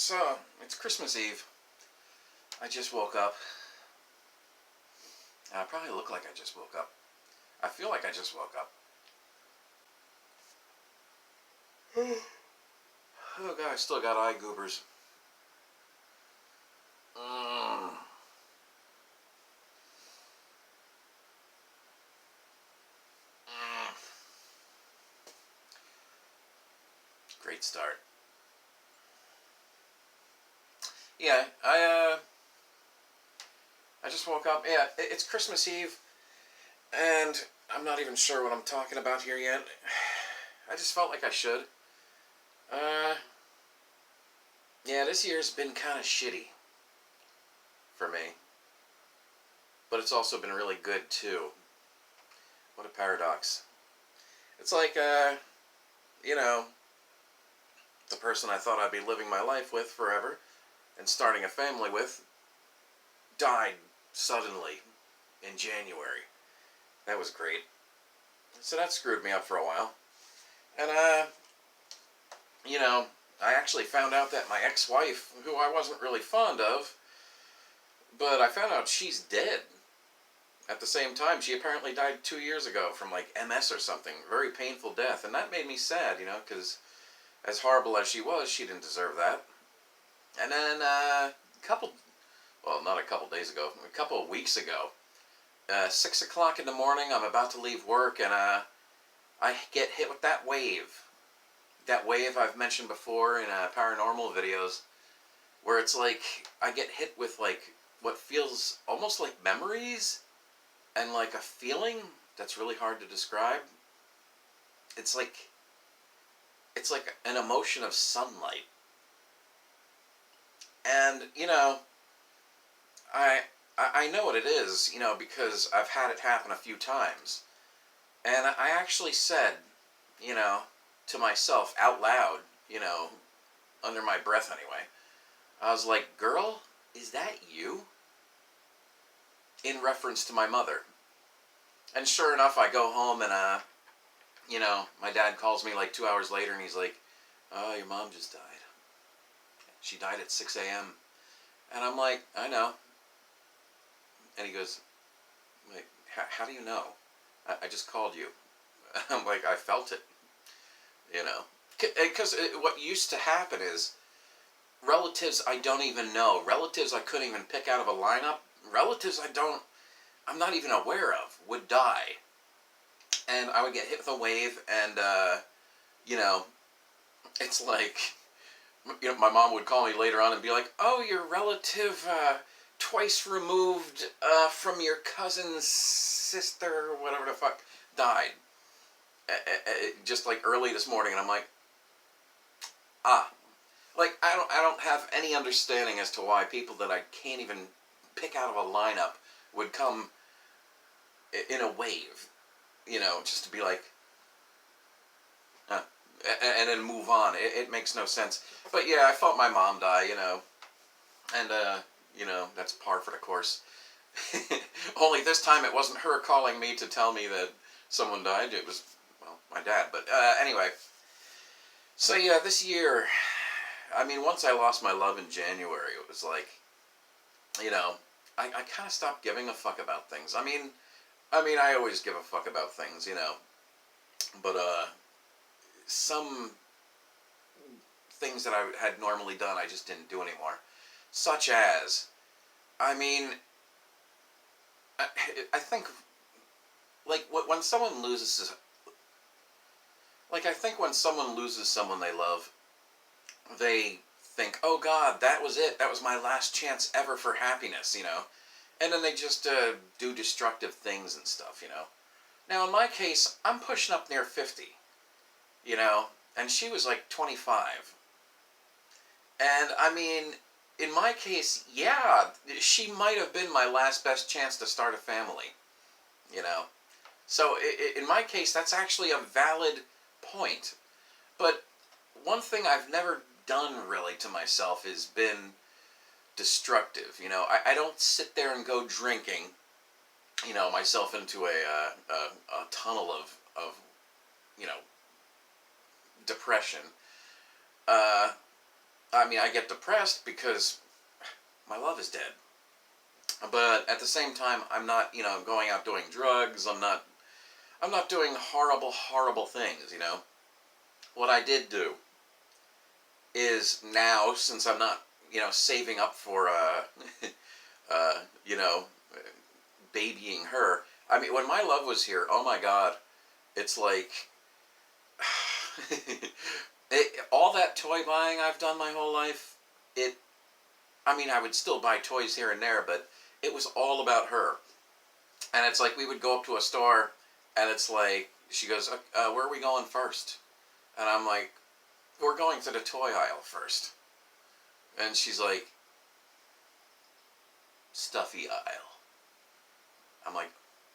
So, it's Christmas Eve. I just woke up. I probably look like I just woke up. I feel like I just woke up. Oh god, I still got eye goobers. Great start. Yeah, I just woke up. Yeah, it's Christmas Eve, and I'm not even sure what I'm talking about here yet. I just felt like I should. Yeah, this year's been kind of shitty for me, but it's also been really good too. What a paradox. It's like, you know, the person I thought I'd be living my life with forever and starting a family with died suddenly in January. That was great. So that screwed me up for a while. And, you know, I actually found out that my ex-wife, who I wasn't really fond of, but I found out she's dead. At the same time, she apparently died 2 years ago from, like, MS or something. Very painful death. And that made me sad, you know, because as horrible as she was, she didn't deserve that. And then, not a couple days ago, a couple of weeks ago, 6 o'clock in the morning, I'm about to leave work, and I get hit with that wave. That wave I've mentioned before in paranormal videos, where it's like, I get hit with, like, what feels almost like memories, and like a feeling that's really hard to describe. It's like an emotion of sunlight. And, you know, I know what it is, you know, because I've had it happen a few times. And I actually said, you know, to myself out loud, you know, under my breath anyway, I was like, girl, is that you? In reference to my mother. And sure enough, I go home and, you know, my dad calls me like 2 hours later and he's like, oh, your mom just died. She died at 6 a.m. And I'm like, I know. And he goes, like, how do you know? I just called you. I'm like, I felt it. You know. Because what used to happen is, relatives I don't even know, relatives I couldn't even pick out of a lineup, relatives I'm not even aware of, would die. And I would get hit with a wave, and, you know, it's like, you know, my mom would call me later on and be like, oh, your relative, twice removed, from your cousin's sister, or whatever the fuck, died. Just like early this morning, and I'm like, like, I don't have any understanding as to why people that I can't even pick out of a lineup would come in a wave, you know, just to be like, and then move on. It makes no sense. But yeah, I felt my mom die, you know, and, you know, that's par for the course. Only this time it wasn't her calling me to tell me that someone died. It was, well, my dad. But anyway, so yeah, this year, I mean, once I lost my love in January, it was like, you know, I kind of stopped giving a fuck about things. I mean, I always give a fuck about things, you know, but some things that I had normally done, I just didn't do anymore. Such as, I mean, I think, like, when someone loses, like, I think when someone loses someone they love, they think, oh God, that was it. That was my last chance ever for happiness, you know? And then they just do destructive things and stuff, you know? Now, in my case, I'm pushing up near 50, you know? And she was like 25. And, I mean, in my case, yeah, she might have been my last best chance to start a family, you know? So, in my case, that's actually a valid point. But one thing I've never done, really, to myself has been destructive, you know? I don't sit there and go drinking, you know, myself into a tunnel of, you know, depression. I mean, I get depressed because my love is dead. But at the same time, I'm not, going out doing drugs. I'm not doing horrible, horrible things, What I did do is now, since I'm not, saving up for, uh, you know, babying her. I mean, when my love was here, oh my God, it's like, all that toy buying I've done my whole life, I mean, I would still buy toys here and there, but it was all about her. And it's like, we would go up to a store, and it's like, she goes, where are we going first? And I'm like, we're going to the toy aisle first. And she's like, stuffy aisle. I'm like,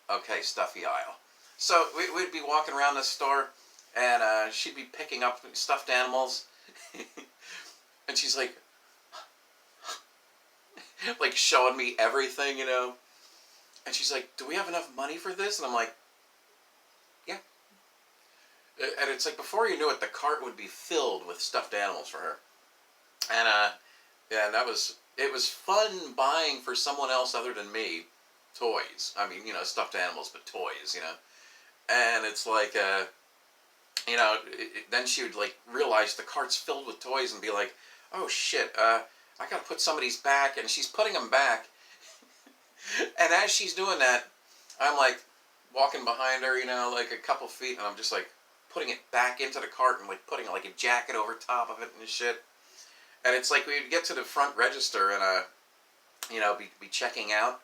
okay, stuffy aisle. So we'd be walking around the store, and she'd be picking up stuffed animals. And she's like, like showing me everything, And she's like, do we have enough money for this? And I'm like, yeah. And it's like, before you knew it, the cart would be filled with stuffed animals for her. And yeah, and it was fun buying for someone else other than me toys. I mean, stuffed animals, but toys, And it's like, then she would like realize the cart's filled with toys and be like, oh shit, I gotta put some of these back, and she's putting them back. And as she's doing that, I'm like walking behind her, like a couple feet, and I'm just like putting it back into the cart and like putting like a jacket over top of it and shit. And it's like we'd get to the front register and be checking out.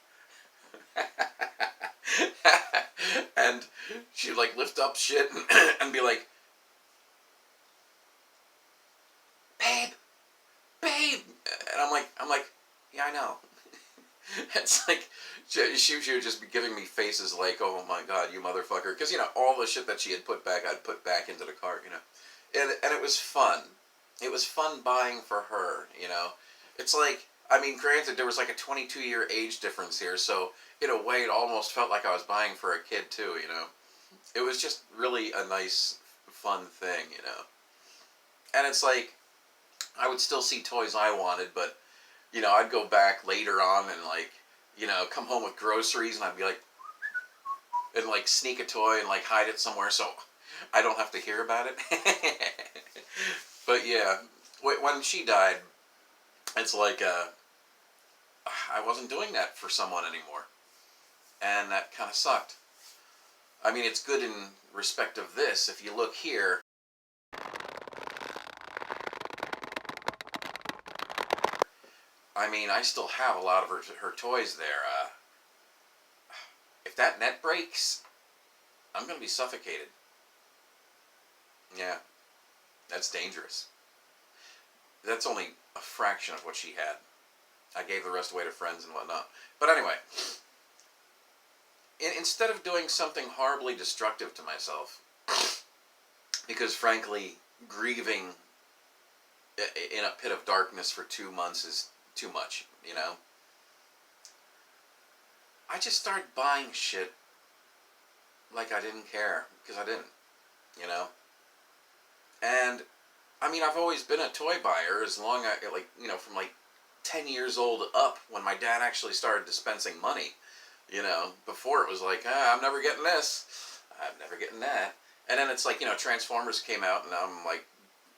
And she'd like lift up shit and be like, babe, and I'm like, yeah, I know. It's like she would just be giving me faces like, oh my God, you motherfucker, because all the shit that she had put back, I'd put back into the cart, and it was fun. It was fun buying for her, It's like, I mean, granted, there was like a 22-year age difference here, so in a way, it almost felt like I was buying for a kid too, It was just really a nice, fun thing, And it's like, I would still see toys I wanted, but, I'd go back later on and like, come home with groceries, and I'd be like, and like sneak a toy and like hide it somewhere so I don't have to hear about it. But yeah, when she died, it's like, I wasn't doing that for someone anymore. And that kind of sucked. I mean, it's good in respect of this. If you look here, I mean, I still have a lot of her toys there. If that net breaks, I'm going to be suffocated. Yeah, that's dangerous. That's only a fraction of what she had. I gave the rest away to friends and whatnot. But anyway, instead of doing something horribly destructive to myself, because frankly, grieving in a pit of darkness for 2 months is too much, I just started buying shit like I didn't care, because I didn't, And, I mean, I've always been a toy buyer as long as, from like 10 years old up, when my dad actually started dispensing money, Before it was like, I'm never getting this, I'm never getting that. And then it's like, Transformers came out, and I'm like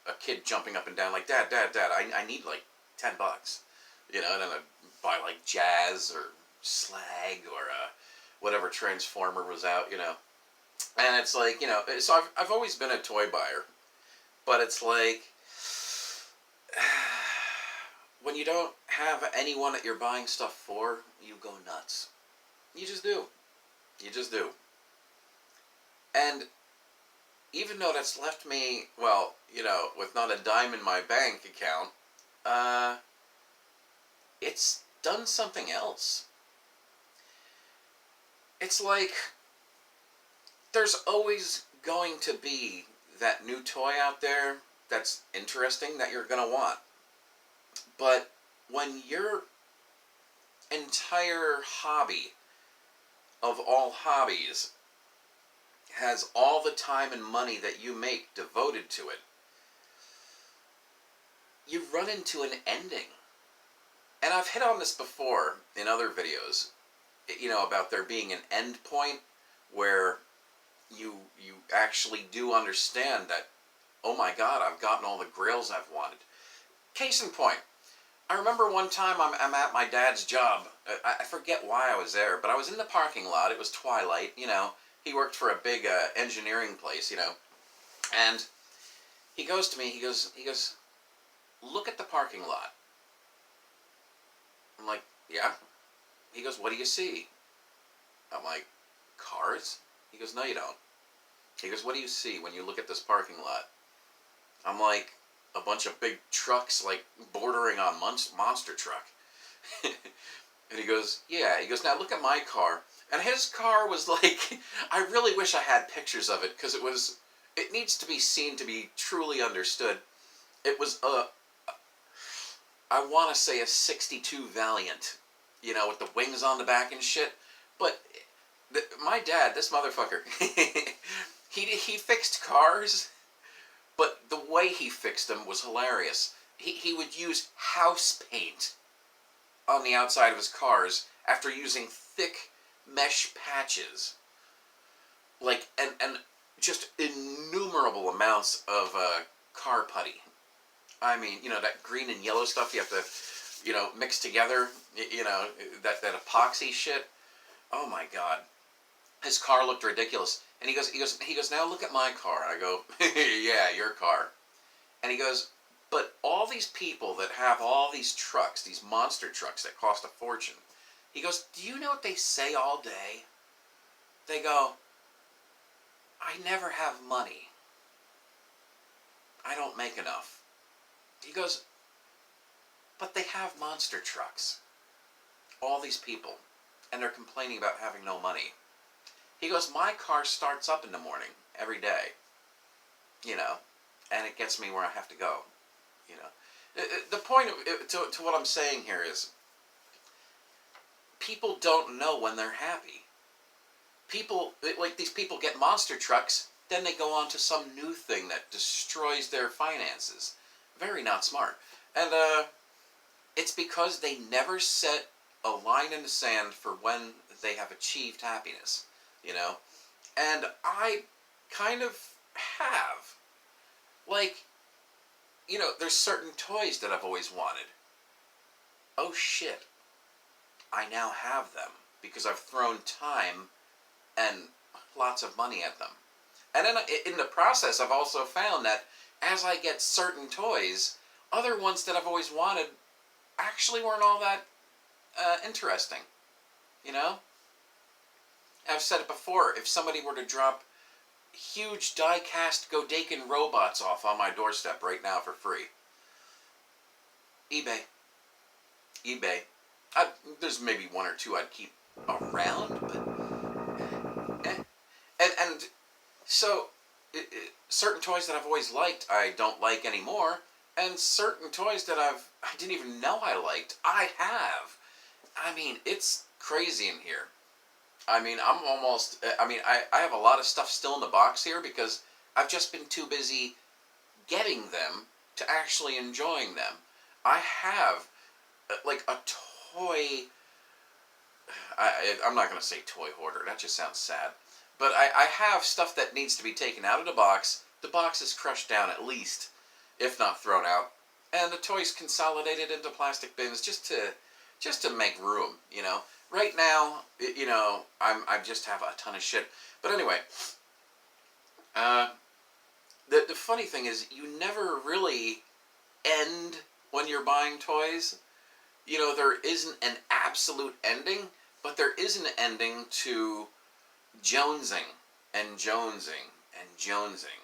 a kid jumping up and down like, Dad, I need like $10. And then I'd buy like Jazz or Slag or whatever Transformer was out, And it's like, so I've always been a toy buyer. But it's like, when you don't have anyone that you're buying stuff for, you go nuts. You just do. You just do. And even though that's left me, well, with not a dime in my bank account, it's done something else. It's like, there's always going to be that new toy out there that's interesting that you're going to want. But when your entire hobby of all hobbies has all the time and money that you make devoted to it, you run into an ending. And I've hit on this before in other videos, about there being an end point where you actually do understand that, oh my God, I've gotten all the grails I've wanted. Case in point, I remember one time I'm at my dad's job. I forget why I was there, but I was in the parking lot. It was twilight, He worked for a big engineering place, And he goes to me, he goes, look at the parking lot. I'm like, yeah. He goes, what do you see? I'm like, cars? He goes, no, you don't. He goes, what do you see when you look at this parking lot? I'm like, a bunch of big trucks, like, bordering on monster truck. And he goes, yeah. He goes, now look at my car. And his car was like, I really wish I had pictures of it, because it needs to be seen to be truly understood. It was I want to say a 62 Valiant, with the wings on the back and shit. But my dad, this motherfucker, he fixed cars, but the way he fixed them was hilarious. He would use house paint on the outside of his cars after using thick mesh patches. Like, and just innumerable amounts of car putty. I mean, that green and yellow stuff you have to, mix together, that epoxy shit. Oh my God. His car looked ridiculous. And he goes, now look at my car. I go, yeah, your car. And he goes, but all these people that have all these trucks, these monster trucks that cost a fortune, he goes, do you know what they say all day? They go, I never have money. I don't make enough. He goes, but they have monster trucks. All these people. And they're complaining about having no money. He goes, my car starts up in the morning every day. And it gets me where I have to go. The point to what I'm saying here is, people don't know when they're happy. People, like these people get monster trucks, then they go on to some new thing that destroys their finances. Very not smart. And it's because they never set a line in the sand for when they have achieved happiness, And I kind of have. Like, there's certain toys that I've always wanted. Oh shit. I now have them because I've thrown time and lots of money at them. And then in the process, I've also found that as I get certain toys, other ones that I've always wanted actually weren't all that interesting. I've said it before, if somebody were to drop huge die-cast Godaken robots off on my doorstep right now for free, eBay. There's maybe one or two I'd keep around, but And so certain toys that I've always liked, I don't like anymore, and certain toys that I didn't even know I liked, I have. I mean, it's crazy in here. I mean, I have a lot of stuff still in the box here because I've just been too busy getting them to actually enjoying them. I have, like, a toy... I'm not going to say toy hoarder. That just sounds sad. But I have stuff that needs to be taken out of the box. The box is crushed down at least, if not thrown out. And the toys consolidated into plastic bins just to make room, Right now, I just have a ton of shit. But anyway, the funny thing is, you never really end when you're buying toys. There isn't an absolute ending, but there is an ending to jonesing and jonesing and jonesing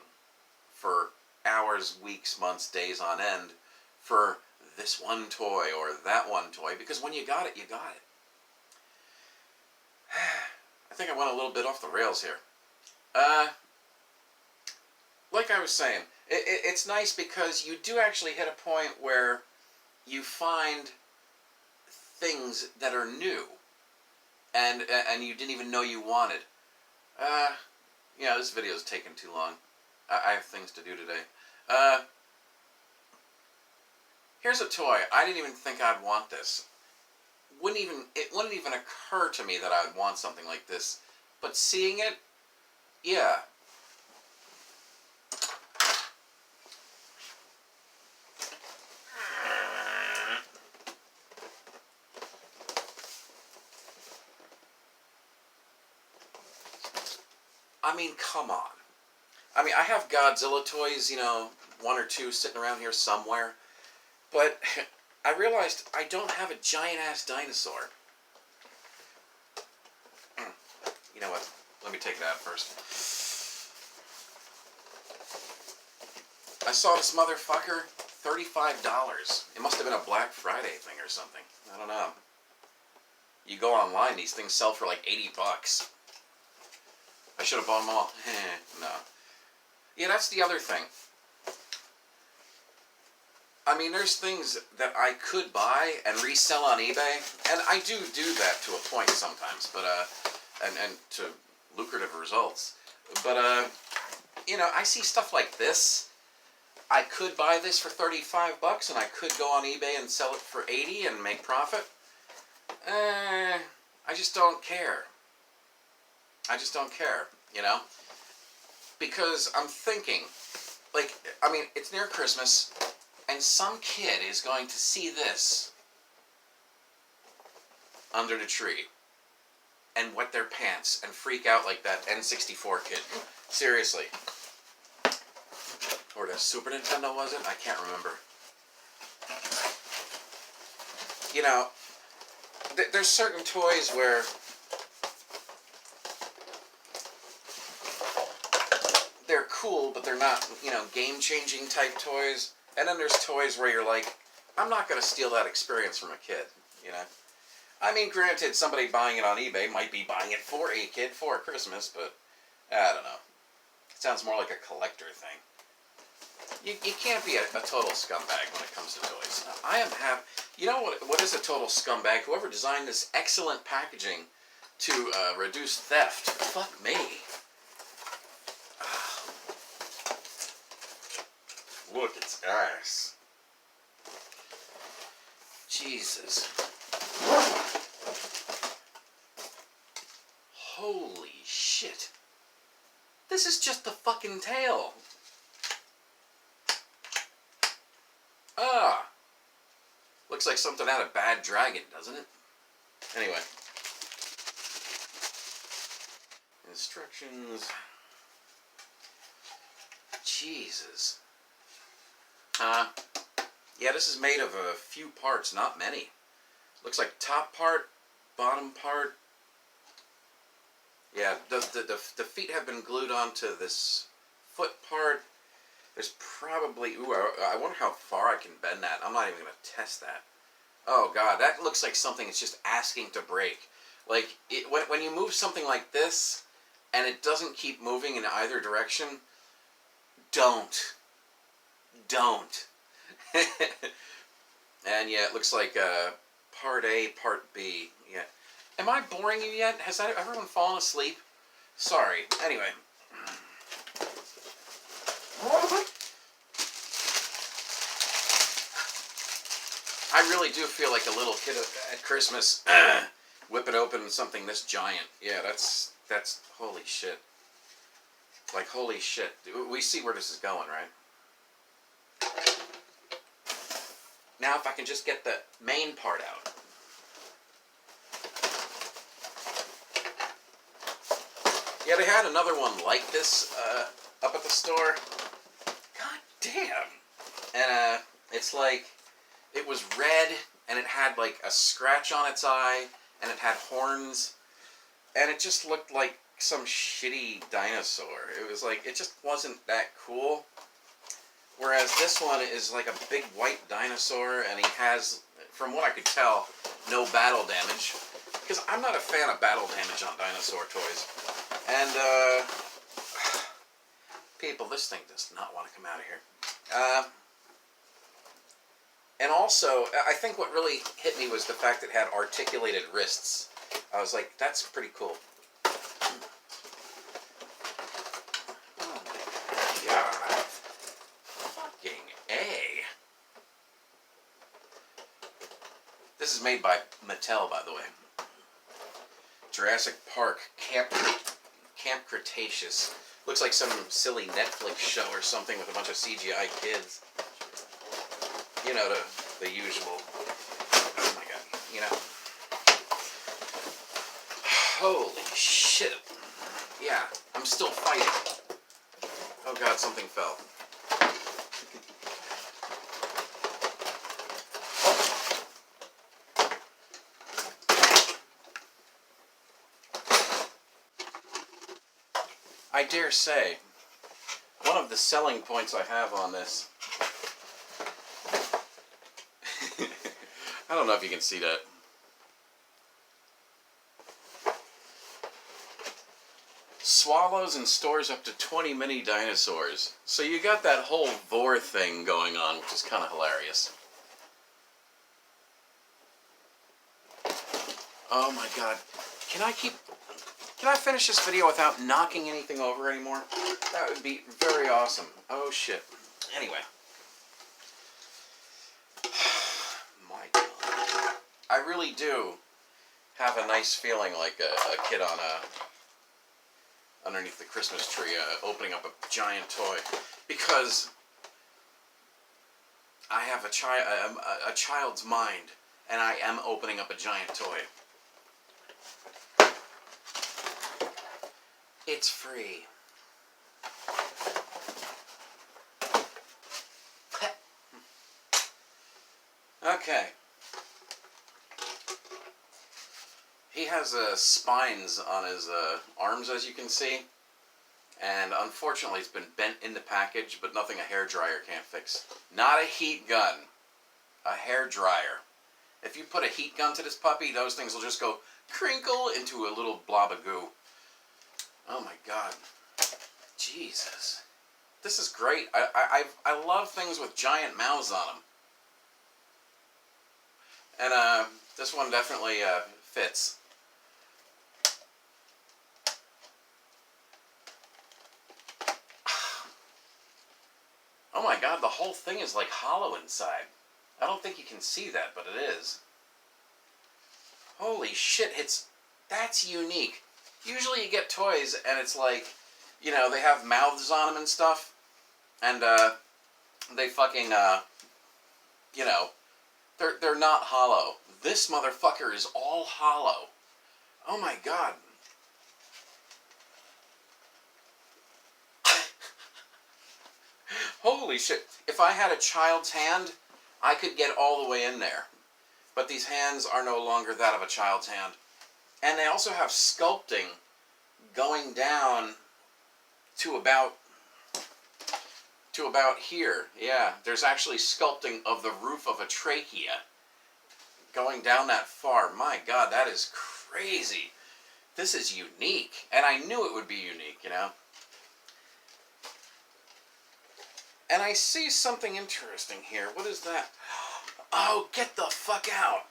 for hours, weeks, months, days on end for this one toy or that one toy, because when you got it, you got it. I think I went a little bit off the rails here. Like I was saying, it's nice because you do actually hit a point where you find things that are new and you didn't even know you wanted. This video's taking too long. I have things to do today. Here's a toy. I didn't even think I'd want this. It wouldn't even occur to me that I would want something like this. But seeing it, yeah. I mean, come on. I mean, I have Godzilla toys, you know, one or two sitting around here somewhere. But I realized I don't have a giant-ass dinosaur. You know what? Let me take it out first. I saw this motherfucker, $35. It must have been a Black Friday thing or something. I don't know. You go online, these things sell for like $80. I should have bought them all. No. Yeah, that's the other thing. I mean, there's things that I could buy and resell on eBay, and I do that to a point sometimes, but and to lucrative results. But you know, I see stuff like this. I could buy this for $35, and I could go on eBay and sell it for $80 and make profit. I just don't care. I just don't care, you know? Because I'm thinking, like, I mean, it's near Christmas, and some kid is going to see this under the tree and wet their pants and freak out like that N64 kid. Seriously. Or the Super Nintendo, was it? I can't remember. You know, there's certain toys where they're cool, but they're not, you know, game-changing type toys. And then there's toys where you're like, I'm not going to steal that experience from a kid, you know? I mean, granted, somebody buying it on eBay might be buying it for a kid for Christmas, but I don't know. It sounds more like a collector thing. You can't be a total scumbag when it comes to toys. You know what is a total scumbag? Whoever designed this excellent packaging to reduce theft. Fuck me. Look, its ass. Jesus. Holy shit. This is just the fucking tail. Ah. Looks like something out of Bad Dragon, doesn't it? Anyway. Instructions. Jesus. Yeah, this is made of a few parts, not many. Looks like top part, bottom part. Yeah, the feet have been glued onto this foot part. There's probably... Ooh, I wonder how far I can bend that. I'm not even going to test that. Oh, God, that looks like something it's just asking to break. Like, when you move something like this, and it doesn't keep moving in either direction, don't. Don't. And yeah, it looks like part A, part B. Yeah. Am I boring you yet? Has everyone fallen asleep? Sorry. Anyway. I really do feel like a little kid at Christmas whipping open something this giant. Yeah, that's holy shit. Like, holy shit. We see where this is going, right? Now if I can just get the main part out. Yeah, they had another one like this up at the store. God damn. And it's like, it was red, and it had like a scratch on its eye, and it had horns, and it just looked like some shitty dinosaur. It was like, it just wasn't that cool. Whereas this one is like a big white dinosaur, and he has, from what I could tell, no battle damage. Because I'm not a fan of battle damage on dinosaur toys. And, people, this thing does not want to come out of here. And also, I think what really hit me was the fact it had articulated wrists. I was like, that's pretty cool. is made by Mattel, by the way. Jurassic Park, Camp Cretaceous. Looks like some silly Netflix show or something with a bunch of CGI kids. You know, the usual. Oh my god, you know. Holy shit. Yeah, I'm still fighting. Oh god, something fell. I dare say, one of the selling points I have on this, I don't know if you can see that. Swallows and stores up to 20 mini dinosaurs. So you got that whole Vore thing going on, which is kind of hilarious. Oh my god. Can I finish this video without knocking anything over anymore? That would be very awesome. Oh shit. Anyway. My god. I really do have a nice feeling like a kid on underneath the Christmas tree opening up a giant toy. Because I have a child's mind and I am opening up a giant toy. It's free. Okay. He has spines on his arms, as you can see. And unfortunately, it's been bent in the package, but nothing a hairdryer can't fix. Not a heat gun. A hairdryer. If you put a heat gun to this puppy, those things will just go crinkle into a little blob of goo. Oh my god. Jesus. This is great. I love things with giant mouths on them. And this one definitely fits. Oh my god, the whole thing is like hollow inside. I don't think you can see that, but it is. Holy shit, that's unique. Usually you get toys and it's like, you know, they have mouths on them and stuff. And they fucking, you know, they're not hollow. This motherfucker is all hollow. Oh my god. Holy shit. If I had a child's hand, I could get all the way in there. But these hands are no longer that of a child's hand. And they also have sculpting going down to about here. Yeah, there's actually sculpting of the roof of a trachea going down that far. My god, that is crazy. This is unique. And I knew it would be unique, you know. And I see something interesting here. What is that? Oh, get the fuck out.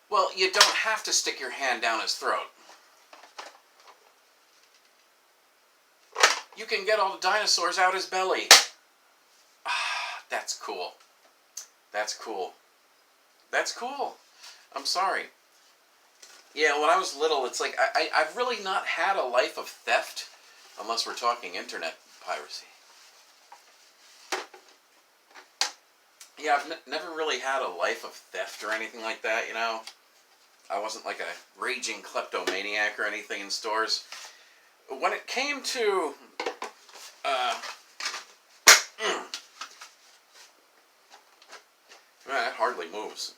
Well, you don't have to stick your hand down his throat. You can get all the dinosaurs out his belly. Ah, that's cool. That's cool. That's cool. I'm sorry. Yeah, when I was little, it's like, I've really not had a life of theft, unless we're talking internet piracy. Yeah, I've never really had a life of theft or anything like that, you know. I wasn't like a raging kleptomaniac or anything in stores. When it came to that hardly moves.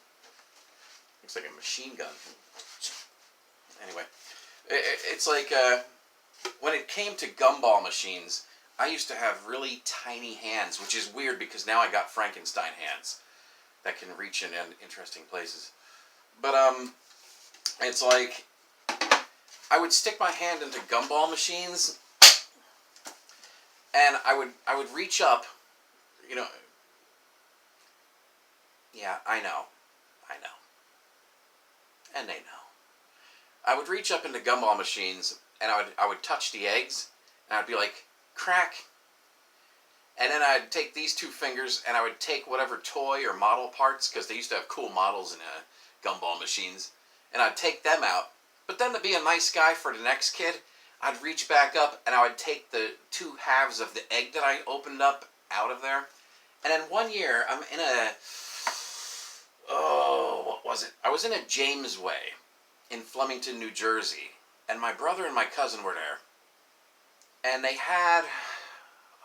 Looks like a machine gun. Anyway, it's like when it came to gumball machines, I used to have really tiny hands, which is weird because now I got Frankenstein hands that can reach in interesting places. But it's like I would stick my hand into gumball machines, and I would reach up, you know. Yeah, I know, and they know. I would reach up into gumball machines, and I would touch the eggs, and I'd be like, crack. And then I'd take these two fingers and I would take whatever toy or model parts, because they used to have cool models in gumball machines, and I'd take them out. But then to be a nice guy for the next kid, I'd reach back up and I would take the two halves of the egg that I opened up out of there. And then one year, I'm in a... Oh, what was it? I was in a James Way in Flemington, New Jersey. And my brother and my cousin were there. And they had...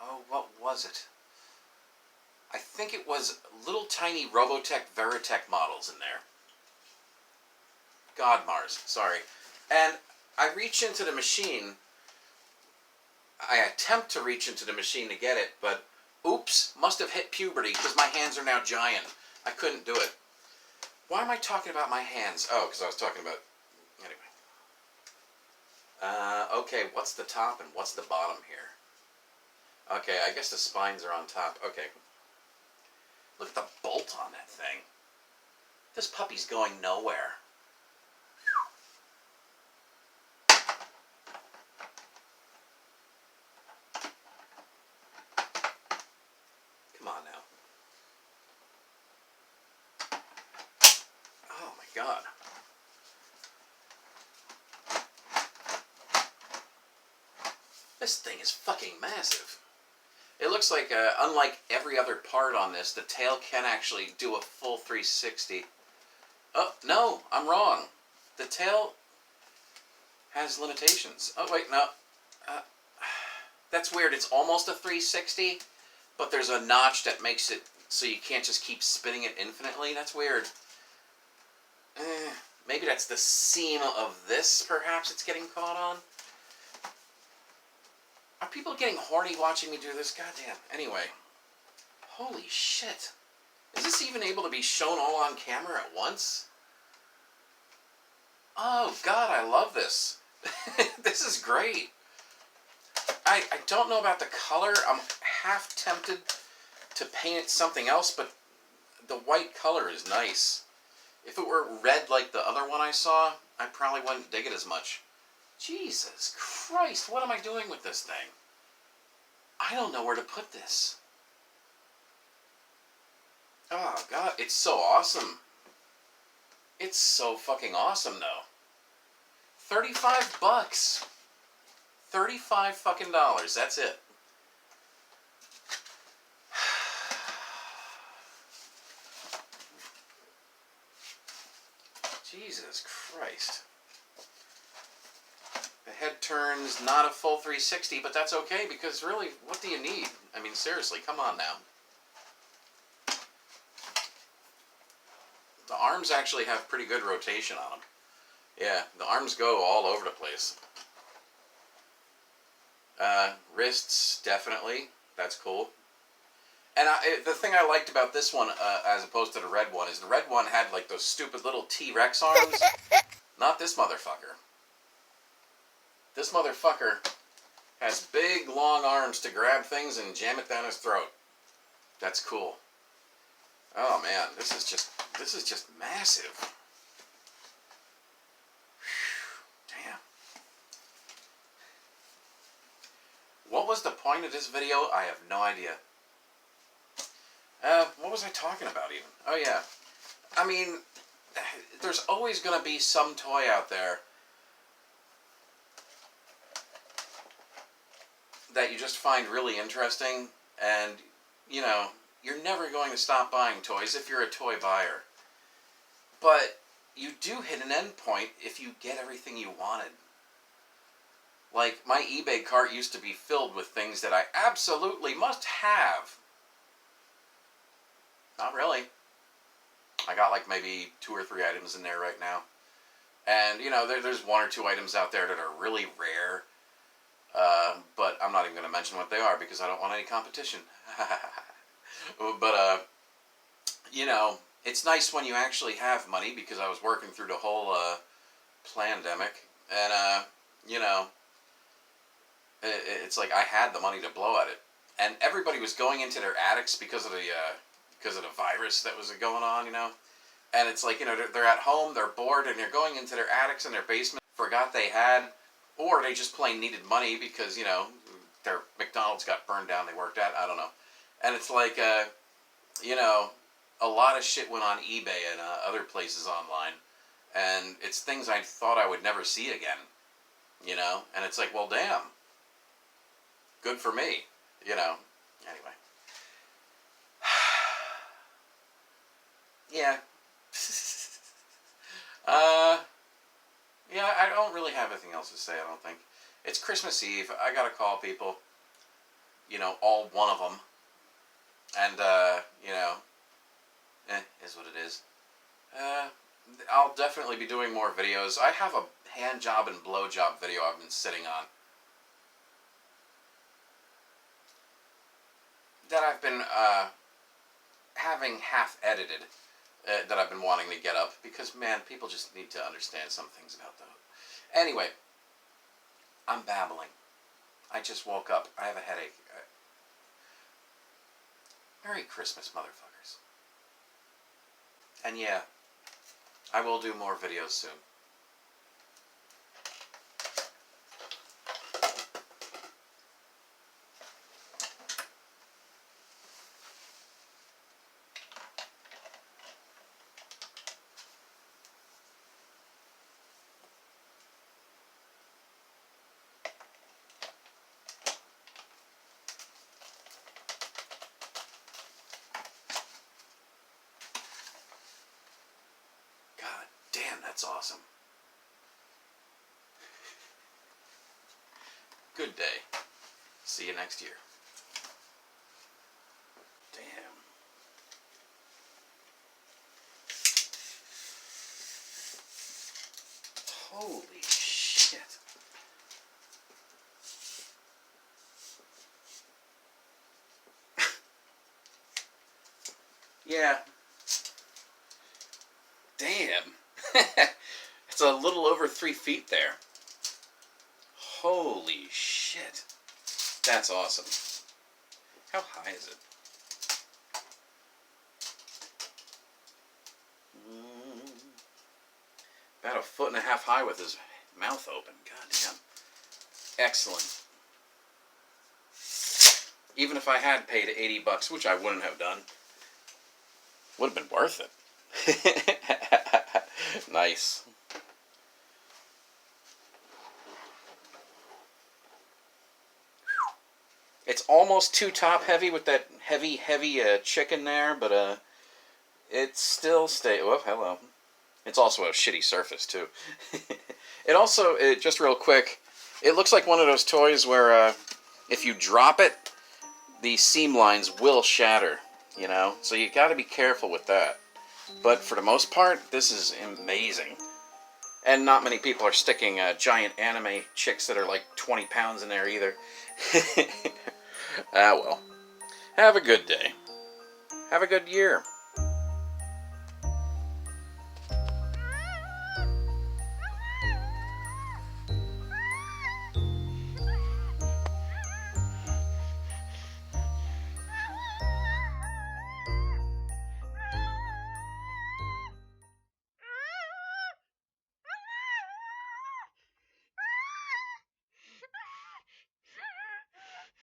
Oh, what was it? I think it was little tiny Robotech Veritech models in there. Godmars, sorry. And I reach into the machine. I attempt to reach into the machine to get it, but oops, must have hit puberty because my hands are now giant. I couldn't do it. Why am I talking about my hands? Oh, because I was talking about... Anyway. Okay, what's the top and what's the bottom here? Okay, I guess the spines are on top. Okay. Look at the bolt on that thing. This puppy's going nowhere. Come on now. Oh my God. This thing is fucking massive. It looks like, unlike every other part on this, the tail can actually do a full 360. Oh, no, I'm wrong. The tail has limitations. Oh, wait, no. That's weird. It's almost a 360, but there's a notch that makes it so you can't just keep spinning it infinitely. That's weird. Maybe that's the seam of this, perhaps, it's getting caught on. Are people getting horny watching me do this? Goddamn. Anyway. Holy shit. Is this even able to be shown all on camera at once? Oh, God, I love this. This is great. I don't know about the color. I'm half tempted to paint it something else, but the white color is nice. If it were red like the other one I saw, I probably wouldn't dig it as much. Jesus Christ, what am I doing with this thing? I don't know where to put this. Oh, God, it's so awesome. It's so fucking awesome, though. 35 bucks. 35 fucking dollars, that's it. Jesus Christ. The head turns not a full 360, but that's okay, because really, what do you need? I mean, seriously, come on now. The arms actually have pretty good rotation on them. Yeah, the arms go all over the place. Wrists, definitely. That's cool. And the thing I liked about this one, as opposed to the red one, is the red one had like those stupid little T-Rex arms. Not this motherfucker. This motherfucker has big, long arms to grab things and jam it down his throat. That's cool. Oh man, this is just massive. Whew, damn. What was the point of this video? I have no idea. What was I talking about even? Oh yeah. I mean, there's always going to be some toy out there that you just find really interesting, and, you know, you're never going to stop buying toys if you're a toy buyer. But you do hit an end point if you get everything you wanted. Like, my eBay cart used to be filled with things that I absolutely must have. Not really. I got like maybe 2 or 3 items in there right now. And, you know, there's 1 or 2 items out there that are really rare. But I'm not even going to mention what they are because I don't want any competition. But, you know, it's nice when you actually have money, because I was working through the whole pandemic. And, you know, it's like I had the money to blow at it. And everybody was going into their attics because of the virus that was going on, you know. And it's like, you know, they're at home, they're bored, and they're going into their attics and their basement, forgot they had, or they just plain needed money because, you know, their McDonald's got burned down they worked at, I don't know. And it's like, you know, a lot of shit went on eBay and other places online. And it's things I thought I would never see again, you know? And it's like, well, damn. Good for me, you know? Anyway. Yeah. Yeah, I don't really have anything else to say, I don't think. It's Christmas Eve. I gotta call people. You know, all one of them. And, you know, is what it is. I'll definitely be doing more videos. I have a hand job and blow job video I've been sitting on. That I've been, having half edited. That I've been wanting to get up. Because, man, people just need to understand some things about that. Anyway. I'm babbling. I just woke up. I have a headache. Merry Christmas, motherfuckers. And yeah, I will do more videos soon. Damn, that's awesome. Good day. See you next year. Damn. Holy shit. Yeah. Damn. It's a little over 3 feet there. Holy shit. That's awesome. How high is it? About 1.5 feet high with his mouth open. Goddamn. Excellent. Even if I had paid $80, which I wouldn't have done, would have been worth it. Nice. It's almost too top heavy with that heavy chicken there, but it still stays. Whoop, hello. It's also a shitty surface too. It also, just real quick, it looks like one of those toys where if you drop it, the seam lines will shatter. You know, so you got to be careful with that. But for the most part, this is amazing. And not many people are sticking giant anime chicks that are like 20 pounds in there either. Ah, well. Have a good day. Have a good year.